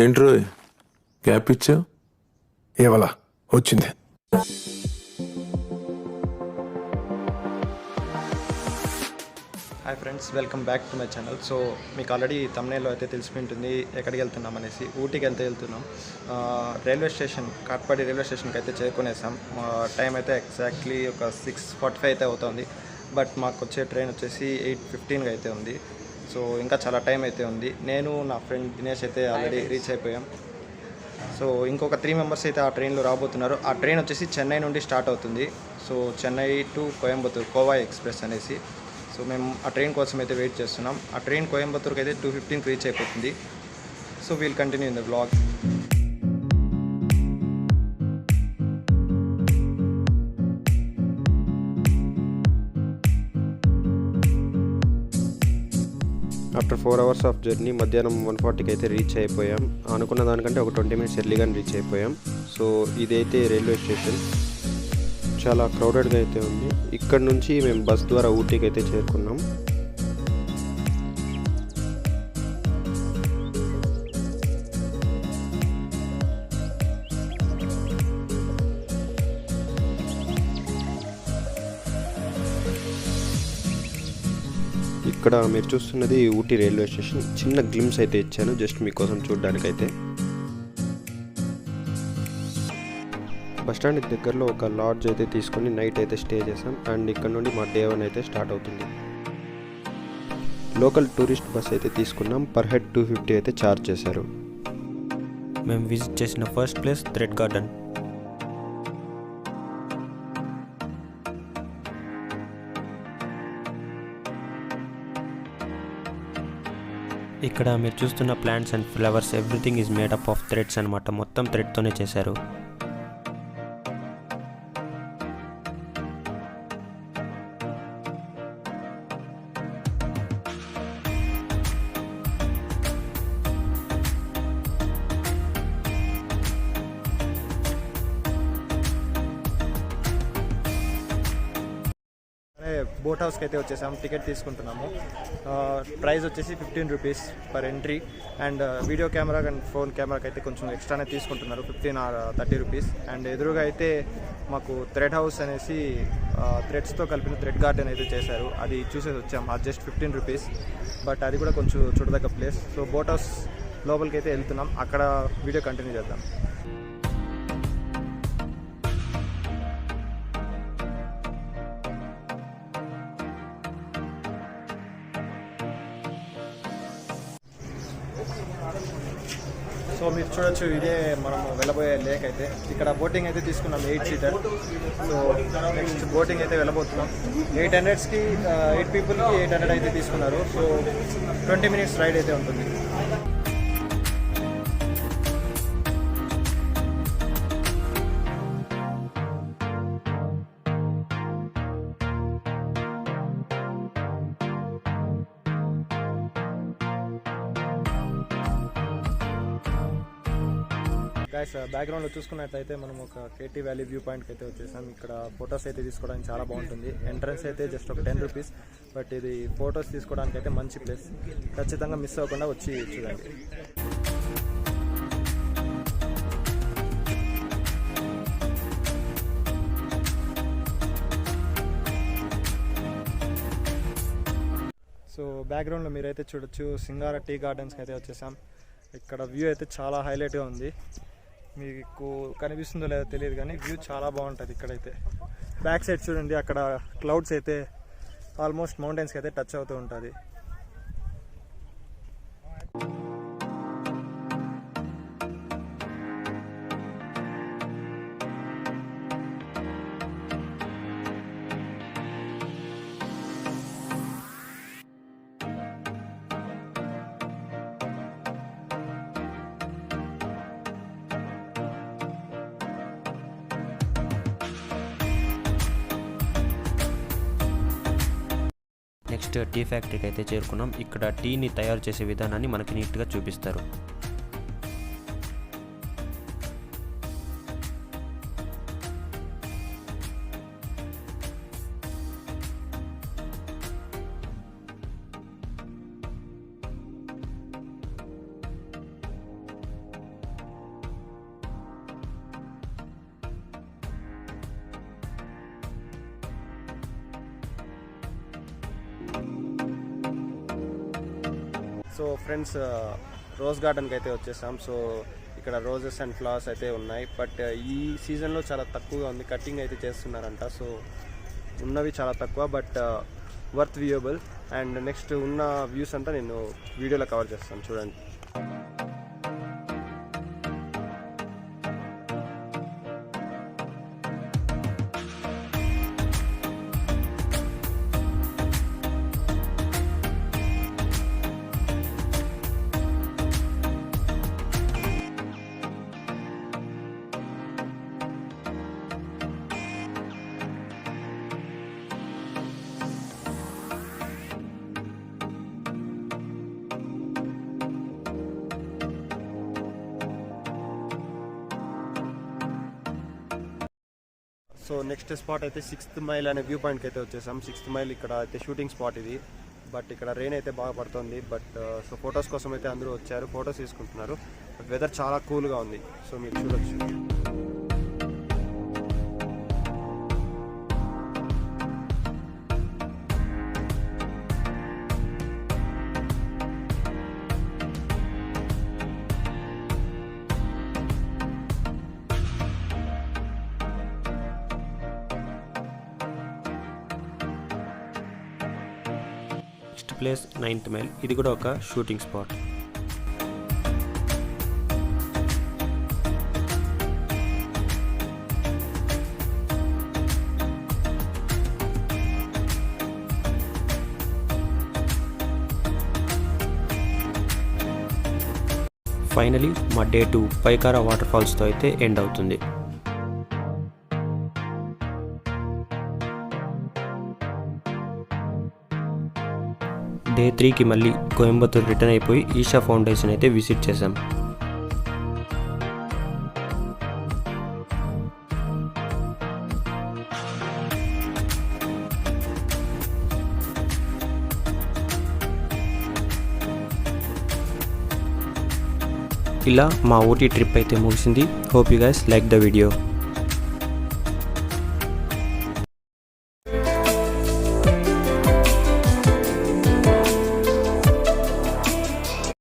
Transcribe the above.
ఏంట్రో gap ఇచ్చా ఏవలా వచ్చింది. Hi friends, welcome back to my channel. So మీకు ఆల్రెడీ తమ్నేల్లో అయితే తెలిసిపోయింటుంది ఎక్కడికి వెళ్తున్నాం అనేసి. ఊటీకి వెళ్తున్నాం. రైల్వే స్టేషన్ కాట్పాడి రైల్వే స్టేషన్కి అయితే చేరుకునేసాం. టైం అయితే ఎగ్జాక్ట్లీ ఒక 6:45 అయితే అవుతుంది. బట్ మాకు వచ్చే ట్రైన్ వచ్చేసి 8:15 అయితే ఉంది. సో ఇంకా చాలా టైం అయితే ఉంది. నేను నా ఫ్రెండ్ దినేష్ అయితే ఆల్రెడీ రీచ్ అయిపోయాం. సో ఇంకొక 3 మెంబర్స్ అయితే ఆ ట్రైన్లో రాబోతున్నారు. ఆ ట్రైన్ వచ్చేసి చెన్నై నుండి స్టార్ట్ అవుతుంది. So Chennai to Coimbatore khoa express అనేసి. సో మేము ఆ ట్రైన్ కోసం అయితే వెయిట్ చేస్తున్నాం. ఆ ట్రైన్ కోయంబత్తూర్కి అయితే 2:15 రీచ్ అయిపోతుంది. So we'll continue in the blog. After 4 hours of journey మధ్యాహ్నం 1:40కి అయితే రీచ్ అయిపోయాం. అనుకున్న దానికంటే ఒక 20 మినిట్స్ ఎర్లీగానే రీచ్ అయిపోయాం. సో ఇదైతే రైల్వే స్టేషన్. చాలా క్రౌడెడ్గా అయితే ఉంది. ఇక్కడ నుంచి మేము బస్ ద్వారా ఊటీకి అయితే చేరుకున్నాం. ఇక్కడ మీరు చూస్తున్నది ఊటీ రైల్వే స్టేషన్. చిన్న గ్లిమ్స్ అయితే ఇచ్చాను జస్ట్ మీకోసం చూడడానికైతే. బస్ స్టాండ్కి దగ్గరలో ఒక లాడ్జ్ అయితే తీసుకొని నైట్ అయితే స్టే చేసాం. అండ్ ఇక్కడ నుండి మా డే 1 అయితే స్టార్ట్ అవుతుంది. లోకల్ టూరిస్ట్ బస్ అయితే తీసుకున్నాం. పర్ హెడ్ 250 అయితే ఛార్జ్ చేశారు. మేము విజిట్ చేసిన ఫస్ట్ ప్లేస్ థ్రెడ్ గార్డెన్. ఇక్కడ మీరు చూస్తున్న plants and flowers everything is made up of threads అనమాట. మొత్తం థ్రెడ్తోనే చేశారు. బోట్ హౌస్కి అయితే వచ్చేసాము. టికెట్ తీసుకుంటున్నాము. ప్రైస్ వచ్చేసి 15 rupees per entry. And video camera and phone కెమెరాకి అయితే కొంచెం ఎక్స్ట్రానే తీసుకుంటున్నారు, 15 or 30 రూపీస్. అండ్ ఎదురుగా అయితే మాకు థ్రెడ్ హౌస్ అనేసి థ్రెడ్స్తో కలిపిన థ్రెడ్ గార్డెన్ అయితే చేశారు. అది చూసేసి వచ్చాము. అది జస్ట్ 15 రూపీస్. బట్ అది కూడా కొంచెం చూడదగ్గ ప్లేస్. సో బోట్ హౌస్ లోపలికి అయితే వెళ్తున్నాం. అక్కడ వీడియో కంటిన్యూ చేద్దాం. సో మీరు చూడొచ్చు, ఇదే మనం వెళ్ళబోయే లేక్ అయితే. ఇక్కడ బోటింగ్ అయితే తీసుకున్నాం 8 సీటర్. సో నెక్స్ట్ బోటింగ్ అయితే వెళ్ళబోతున్నాం. 800కి 8 పీపుల్కి 800 అయితే తీసుకున్నారు. సో 20 మినిట్స్ రైడ్ అయితే ఉంటుంది. గైస్, బ్యాక్గ్రౌండ్లో చూసుకున్నట్లయితే మనం ఒక కేటీ వ్యాలీ వ్యూ పాయింట్కి అయితే వచ్చేసాం. ఇక్కడ ఫొటోస్ అయితే తీసుకోవడానికి చాలా బాగుంటుంది. ఎంట్రన్స్ అయితే జస్ట్ ఒక 10 రూపీస్. బట్ ఇది ఫొటోస్ తీసుకోవడానికి అయితే మంచి ప్లేస్. ఖచ్చితంగా మిస్ అవ్వకుండా వచ్చి చూడండి. సో బ్యాక్గ్రౌండ్లో మీరైతే చూడొచ్చు, సింగార టీ గార్డెన్స్కి అయితే వచ్చేసాం. ఇక్కడ వ్యూ అయితే చాలా హైలైట్గా ఉంది. మీకు కనిపిస్తుందో లేదో తెలియదు కానీ వ్యూ చాలా బాగుంటుంది ఇక్కడైతే. బ్యాక్ సైడ్ చూడండి, అక్కడ క్లౌడ్స్ అయితే ఆల్మోస్ట్ మౌంటైన్స్కి అయితే టచ్ అవుతూ ఉంటుంది. నెక్స్ట్ టీ ఫ్యాక్టరీకి అయితే చేరుకున్నాం. ఇక్కడ టీని తయారు చేసే విధానాన్ని మనకి నీట్గా చూపిస్తారు. సో ఫ్రెండ్స్ రోజ్ గార్డెన్కి అయితే వచ్చేసాం. సో ఇక్కడ రోజెస్ అండ్ ఫ్లవర్స్ అయితే ఉన్నాయి, బట్ ఈ సీజన్లో చాలా తక్కువగా ఉంది. కటింగ్ అయితే చేస్తున్నారంట, సో ఉన్నవి చాలా తక్కువ, బట్ వర్త్ వ్యూయబుల్. అండ్ నెక్స్ట్ ఉన్న వ్యూస్ అంతా నేను వీడియోలో కవర్ చేస్తాను, చూడండి. సో నెక్స్ట్ స్పాట్ అయితే 6th మైల్ అనే వ్యూ పాయింట్కి అయితే వచ్చేసాం. 6th మైల్ ఇక్కడ అయితే షూటింగ్ స్పాట్ ఇది, బట్ ఇక్కడ రెయిన్ అయితే బాగా పడుతుంది. బట్ సో ఫొటోస్ కోసం అయితే అందరూ వచ్చారు, ఫొటోస్ తీసుకుంటున్నారు. బట్ వెదర్ చాలా కూల్గా ఉంది, సో మీరు చూడొచ్చు. నెక్స్ట్ ప్లేస్ 9th మైల్, ఇది కూడా ఒక షూటింగ్ స్పాట్. ఫైనలీ మా డే 2 పైకారా వాటర్ఫాల్స్తో అయితే ఎండ్ అవుతుంది. డే 3కి మళ్ళీ కోయంబత్తూర్ రిటర్న్ అయిపోయి ఈషా ఫౌండేషన్ అయితే విజిట్ చేశాం. ఇలా మా ఊటీ ట్రిప్ అయితే ముగిసింది. Hope you guys like the video.